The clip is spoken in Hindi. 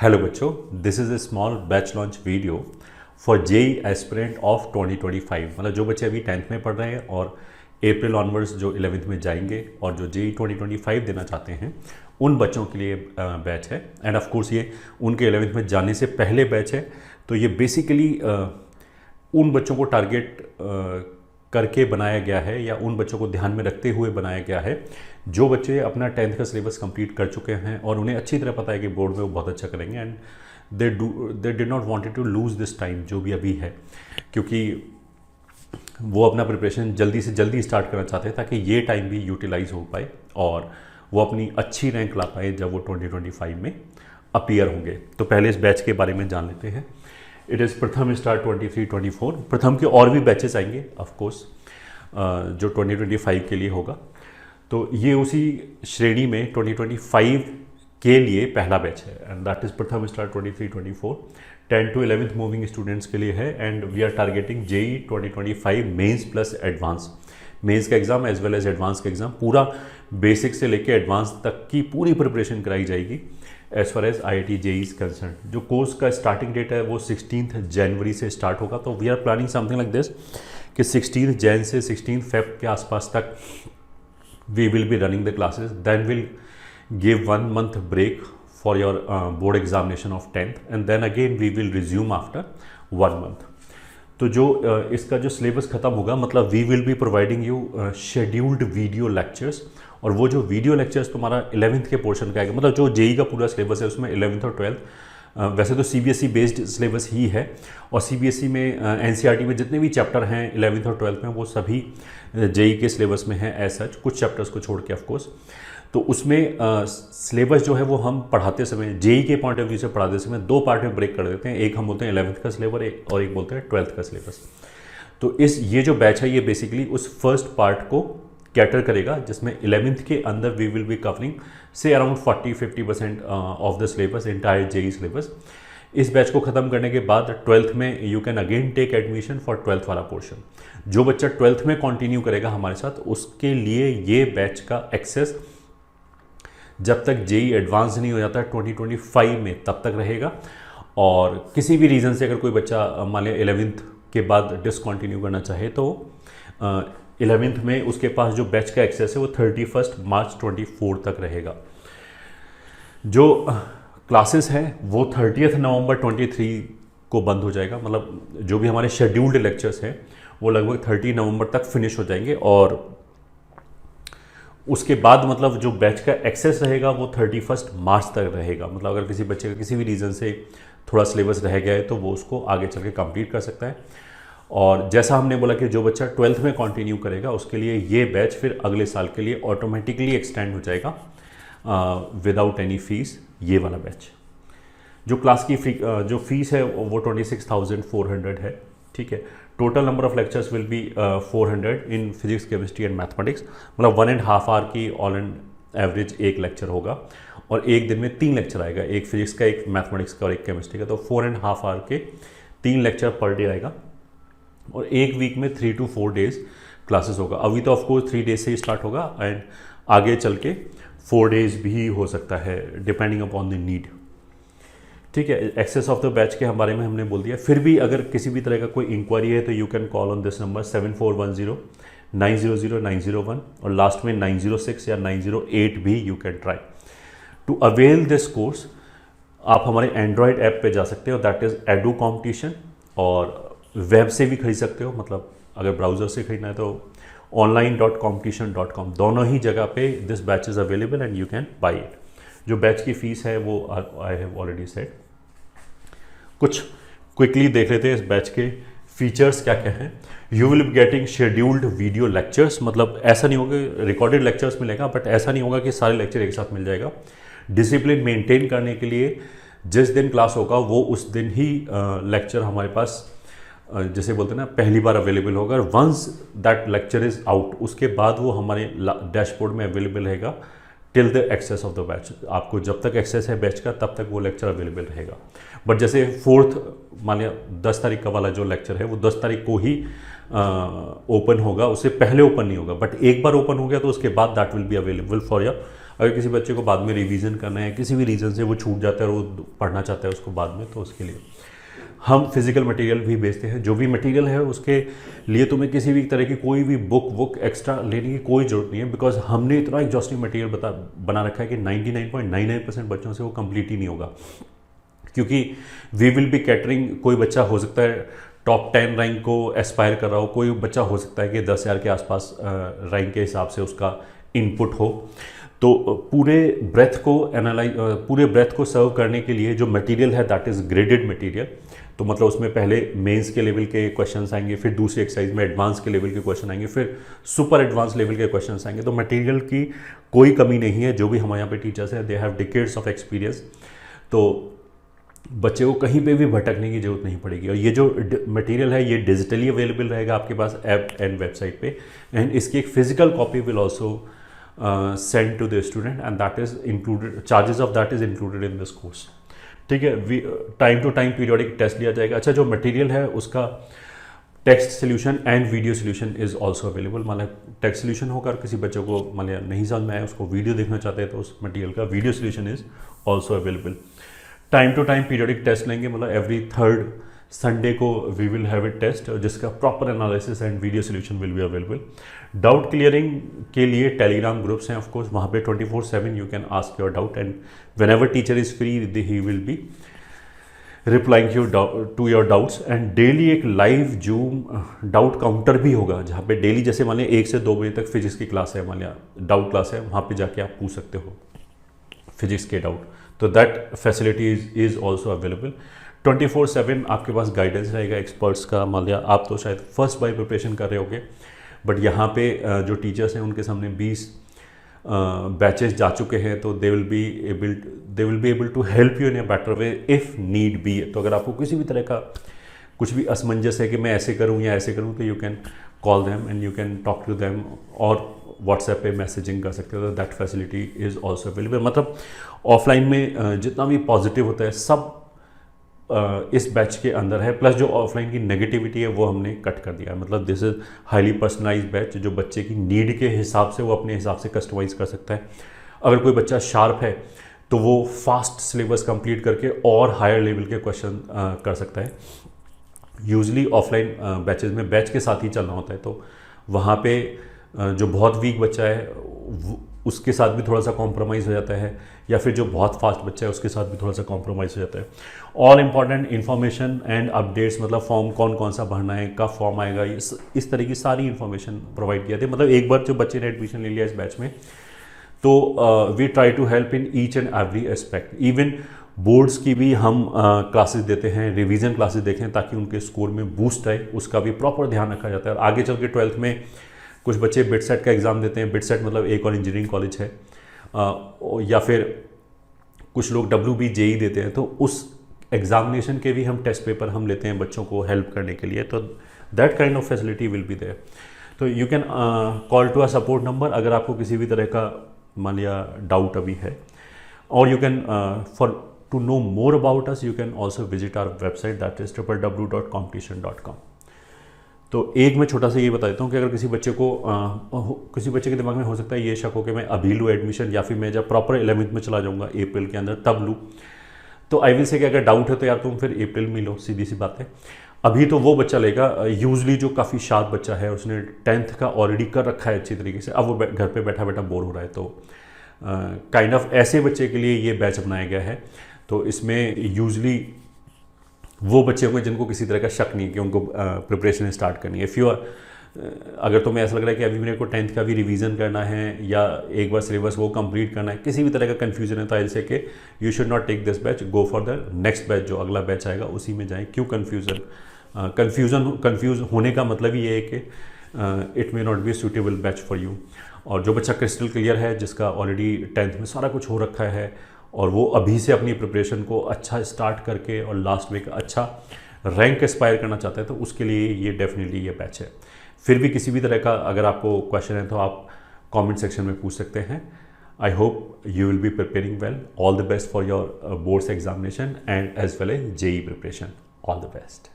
हेलो बच्चों, this is a small batch launch video for JEE aspirant of 2025। मतलब जो बच्चे अभी 10th में पढ़ रहे हैं और अप्रैल ऑनवर्ड्स जो 11th में जाएंगे और जो जेई 2025 देना चाहते हैं उन बच्चों के लिए बैच है। एंड ऑफ कोर्स ये उनके 11th में जाने से पहले बैच है। तो ये बेसिकली उन बच्चों को टारगेट करके बनाया गया है या उन बच्चों को ध्यान में रखते हुए बनाया गया है जो बच्चे अपना 10th का सिलेबस कंप्लीट कर चुके हैं और उन्हें अच्छी तरह पता है कि बोर्ड में वो बहुत अच्छा करेंगे। And they did not wanted to lose this time जो भी अभी है, क्योंकि वो अपना प्रिपरेशन जल्दी से जल्दी स्टार्ट करना चाहते हैं ताकि ये टाइम भी यूटिलाइज हो पाए और वो अपनी अच्छी रैंक ला पाए जब वो 2025 में अपीयर होंगे। तो पहले इस बैच के बारे में जान लेते हैं। It is Pratham star 23-24। प्रथम के और भी बैचेस आएंगे ऑफ कोर्स जो 2025 के लिए होगा। तो ये उसी श्रेणी में 2025 के लिए पहला बैच है and that is Pratham star 23-24। 10 to 11th moving students के लिए है and we are targeting JEE 2025 mains plus advance. Mains का exam as well as advance का एग्ज़ाम, पूरा बेसिक से लेकर एडवांस तक की पूरी प्रिपरेशन कराई जाएगी as far as IIT JEE is concern. जो कोर्स का स्टार्टिंग डेट है वो 16 जनवरी से स्टार्ट होगा। तो we are planning something like this कि 16 जैन से 16 फेब के आसपास तक we will be running the classes, then we'll give 1 month break for your board examination of 10th and then again we will resume after 1 month. तो जो इसका जो सिलेबस ख़त्म होगा, मतलब we will be providing you scheduled video lectures. और वो जो वीडियो लेक्चर्स तुम्हारा 11th के पोर्शन का आएगा, मतलब जो जेई का पूरा सिलेबस है उसमें 11th और 12th वैसे तो CBSE बेस्ड सिलेबस ही है और CBSE में NCERT में जितने भी चैप्टर हैं 11th और 12th में वो सभी जेई के सिलेबस में हैं एज सच, कुछ चैप्टर्स को छोड़ के ऑफ कोर्स। तो उसमें सिलेबस जो है वो हम पढ़ाते समय जेई के पॉइंट ऑफ व्यू से पढ़ाते समय दो पार्ट में ब्रेक कर देते हैं। एक हम बोलते हैं 11th का सिलेबस और एक बोलते हैं 12th का सिलेबस। तो ये जो बैच है ये बेसिकली उस फर्स्ट पार्ट को कैटर करेगा जिसमें 11th के अंदर वी विल बी कवरिंग से around 40-50% of the syllabus, entire JEE syllabus. इस बैच को ख़त्म करने के बाद 12th में you can again take admission for 12th वाला पोर्शन। जो बच्चा 12th में कंटिन्यू करेगा हमारे साथ उसके लिए ये बैच का एक्सेस जब तक जेई एडवांस नहीं हो जाता 2025 में तब तक रहेगा। और किसी भी रीज़न से अगर कोई बच्चा मान लिया 11th के बाद डिसकंटिन्यू करना चाहे तो 11th में उसके पास जो बैच का एक्सेस है वो 31 मार्च 24 तक रहेगा। जो क्लासेस हैं वो 30 नवंबर 23 को बंद हो जाएगा। मतलब जो भी हमारे शेड्यूल्ड लेक्चर्स हैं वो लगभग 30 नवंबर तक फिनिश हो जाएंगे और उसके बाद मतलब जो बैच का एक्सेस रहेगा वो 31 मार्च तक रहेगा। मतलब अगर किसी बच्चे का किसी भी रीज़न से थोड़ा सिलेबस रह गया है तो वो उसको आगे चल के कंप्लीट कर सकता है। और जैसा हमने बोला कि जो बच्चा 12th में कंटिन्यू करेगा उसके लिए ये बैच फिर अगले साल के लिए ऑटोमेटिकली एक्सटेंड हो जाएगा विदाउट एनी फीस। ये वाला बैच जो क्लास की जो फीस है वो 26,400 है, ठीक है। Total number of lectures will be 400 in physics, chemistry and mathematics. मतलब 1.5 आवर की ऑल एंड एवरेज एक लेक्चर होगा और एक दिन में 3 लेक्चर आएगा, एक फिजिक्स का, एक मैथमेटिक्स का और एक केमिस्ट्री का। तो 4.5 आवर के 3 लेक्चर पर डे आएगा और एक वीक में 3 to 4 डेज क्लासेस होगा। अभी तो ऑफकोर्स 3 डेज से ही स्टार्ट होगा एंड आगे चल के 4 डेज भी हो सकता है डिपेंडिंग अपॉन द नीड, ठीक है। एक्सेस ऑफ द बैच के बारे में हमने बोल दिया। फिर भी अगर किसी भी तरह का कोई इंक्वायरी है तो you can call on this number 7410-900-901 और लास्ट में 906 या 908 भी you can try to avail this course. आप हमारे एंड्रॉयड ऐप पे जा सकते हो, दैट इज़ एडू कॉम्पिटिशन, और वेब से भी खरीद सकते हो। मतलब अगर ब्राउज़र से खरीदना है तो online.competition.com, दोनों ही जगह पे this batch is available and you can buy it. जो बैच की फ़ीस है वो आई हैव ऑलरेडी सेड। कुछ क्विकली देख लेते हैं इस बैच के फीचर्स क्या क्या हैं। You will be getting scheduled video lectures. मतलब ऐसा नहीं होगा रिकॉर्डेड लेक्चर्स मिलेगा, बट ऐसा नहीं होगा कि सारे लेक्चर एक साथ मिल जाएगा। डिसिप्लिन मेंटेन करने के लिए जिस दिन क्लास होगा वो उस दिन ही लेक्चर हमारे पास जैसे बोलते हैं ना पहली बार अवेलेबल होगा। Once that lecture is out उसके बाद वो हमारे डैशबोर्ड में अवेलेबल रहेगा till the access of the batch. आपको जब तक एक्सेस है बैच का तब तक वो लेक्चर अवेलेबल रहेगा। बट जैसे 4th मान लिया 10 तारीख का वाला जो लेक्चर है वो 10 तारीख को ही ओपन होगा, उससे पहले ओपन नहीं होगा। बट एक बार ओपन हो गया तो उसके बाद that will be available for your अगर किसी बच्चे को बाद में रिवीजन करना है, किसी भी रीज़न से वो छूट जाता है और वो पढ़ना चाहता है उसको बाद में, तो उसके लिए हम फिज़िकल मटेरियल भी बेचते हैं। जो भी मटेरियल है उसके लिए तुम्हें किसी भी तरह की कोई भी बुक एक्स्ट्रा लेने की कोई ज़रूरत नहीं है, बिकॉज हमने इतना एग्जॉस्टिव मटेरियल बना रखा है कि 99.99% बच्चों से वो कंप्लीट ही नहीं होगा, क्योंकि वी विल बी कैटरिंग। कोई बच्चा हो सकता है टॉप 10 रैंक को एस्पायर कर रहा हो, कोई बच्चा हो सकता है कि 10,000 के आसपास रैंक के हिसाब से उसका इनपुट हो। तो पूरे ब्रेथ को सर्व करने के लिए जो मटेरियल है दैट इज़ ग्रेडेड मटेरियल। तो मतलब उसमें पहले मेंस के लेवल के क्वेश्चंस आएंगे, फिर दूसरी एक्सरसाइज में एडवांस के लेवल के क्वेश्चन आएंगे, फिर सुपर एडवांस लेवल के क्वेश्चंस आएंगे। तो मटेरियल की कोई कमी नहीं है। जो भी हमारे यहाँ पे टीचर्स हैं they have decades of experience, तो बच्चे को कहीं पे भी भटकने की जरूरत नहीं पड़ेगी। और ये जो मटेरियल है ये डिजिटली अवेलेबल रहेगा आपके पास ऐप एंड वेबसाइट पे, एंड इसकी एक physical copy will also send to the student and that is included, charges of that is included in this course. ठीक है, time to time periodic test लिया जाएगा। अच्छा, जो मटेरियल है उसका text solution and video solution is also available. मतलब टेक्स्ट सोल्यूशन होकर किसी बच्चे को मतलब नहीं समझ में आया, उसको वीडियो देखना चाहते हैं, तो उस मटेरियल का video solution is also available. Time to time periodic test लेंगे, मतलब एवरी 3rd संडे को we will have it test, जिसका proper analysis and video solution will be available. Doubt clearing के लिए टेलीग्राम ग्रुप्स हैं ऑफकोर्स, वहाँ पे 24/7 you can ask your doubt and whenever teacher is free he will be replying to your doubts. And daily एक लाइव जूम डाउट काउंटर भी होगा, जहाँ पे डेली जैसे मान लिया 1 से 2 बजे तक फिजिक्स की क्लास है, मान लिया डाउट क्लास है, वहाँ पे जाके आप पूछ सकते हो फिजिक्स के डाउट। तो that facility is also available. 24/7 आपके पास गाइडेंस रहेगा एक्सपर्ट्स का। मान लिया आप तो शायद फर्स्ट बाय प्रिपरेशन कर रहे होगे, बट यहाँ पे जो टीचर्स हैं उनके सामने 20 बैचेस जा चुके हैं, तो they will be able to help you in a better way if need be. तो अगर आपको किसी भी तरह का कुछ भी असमंजस है कि मैं ऐसे करूँ या ऐसे करूँ, तो you can call them and you can talk to them, और व्हाट्सएप पे मैसेजिंग कर सकते हो। That facility is also available. मतलब ऑफलाइन में जितना भी पॉजिटिव होता है सब इस बैच के अंदर है, प्लस जो ऑफलाइन की नेगेटिविटी है वो हमने कट कर दिया है। मतलब this is highly personalised batch, जो बच्चे की नीड के हिसाब से वो अपने हिसाब से कस्टमाइज़ कर सकता है। अगर कोई बच्चा शार्प है तो वो फास्ट सिलेबस कंप्लीट करके और हायर लेवल के क्वेश्चन कर सकता है। यूजली ऑफलाइन बैचेस में बैच के साथ ही चलना होता है, तो वहाँ पे जो बहुत वीक बच्चा है उसके साथ भी थोड़ा सा कॉम्प्रोमाइज़ हो जाता है, या फिर जो बहुत फास्ट बच्चा है उसके साथ भी थोड़ा सा कॉम्प्रोमाइज़ हो जाता है। All important information and updates, मतलब फॉर्म कौन सा भरना है, कब फॉर्म आएगा, इस तरह की सारी इन्फॉर्मेशन प्रोवाइड किया था। मतलब एक बार जो बच्चे ने एडमिशन ले लिया इस बैच में, तो we try to help in each and every aspect. Even boards की भी हम क्लासेस देते हैं, रिवीजन क्लासेस देते हैं, ताकि उनके स्कोर में बूस्ट आए, उसका भी प्रॉपर ध्यान रखा जाता है। और आगे चल के 12th में कुछ बच्चे बिट सेट का एग्ज़ाम देते हैं। बिट सेट मतलब एक और इंजीनियरिंग कॉलेज है, या फिर कुछ लोग WB JEE देते हैं, तो उस एग्जामिनेशन के भी हम टेस्ट पेपर हम लेते हैं बच्चों को हेल्प करने के लिए। तो that kind of facility will be there. तो you can call to a support number अगर आपको किसी भी तरह का मान लिया डाउट अभी है, और you can for to know more about us you can also visit our website that is www.competition.com। तो एक मैं छोटा सा ये बता देता हूँ कि अगर किसी बच्चे के दिमाग में हो सकता है ये शक हो कि मैं अभी लूँ एडमिशन, या फिर मैं जब प्रॉपर 11th में चला जाऊँगा अप्रैल के अंदर तब लूँ, तो आई विल से कि अगर डाउट है तो यार तुम फिर अप्रैल में लो, सीधी सी बात है। अभी तो वो बच्चा लेगा यूजली जो काफ़ी शार्प बच्चा है, उसने 10th का ऑलरेडी कर रखा है अच्छी तरीके से, अब वो घर पे बैठा बैठा बोर हो रहा है, तो काइंड ऑफ ऐसे बच्चे के लिए ये बैच बनाया गया है। तो इसमें यूजली वो बच्चे होंगे जिनको किसी तरह का शक नहीं है कि उनको प्रिपरेशन स्टार्ट करनी है। अगर तुम्हें ऐसा लग रहा है कि अभी मेरे को 10th का भी रिवीजन करना है या एक बार सिलेबस वो कंप्लीट करना है, किसी भी तरह का कन्फ्यूजन है, तो ऐसे कि you should not take this batch, go for the next batch, जो अगला बैच आएगा उसी में जाएं। क्यों कन्फ्यूज़ होने का मतलब ये है कि it may not be suitable batch for you. और जो बच्चा क्रिस्टल क्लियर है, जिसका ऑलरेडी 10th में सारा कुछ हो रखा है और वो अभी से अपनी प्रिपरेशन को अच्छा स्टार्ट करके और लास्ट में अच्छा रैंक एस्पायर करना चाहता है, तो उसके लिए ये डेफिनेटली ये बैच है। फिर भी किसी भी तरह का अगर आपको क्वेश्चन है तो आप कमेंट सेक्शन में पूछ सकते हैं। I hope you will be preparing well. All the best for your boards examination and as well as JEE preparation. All the best.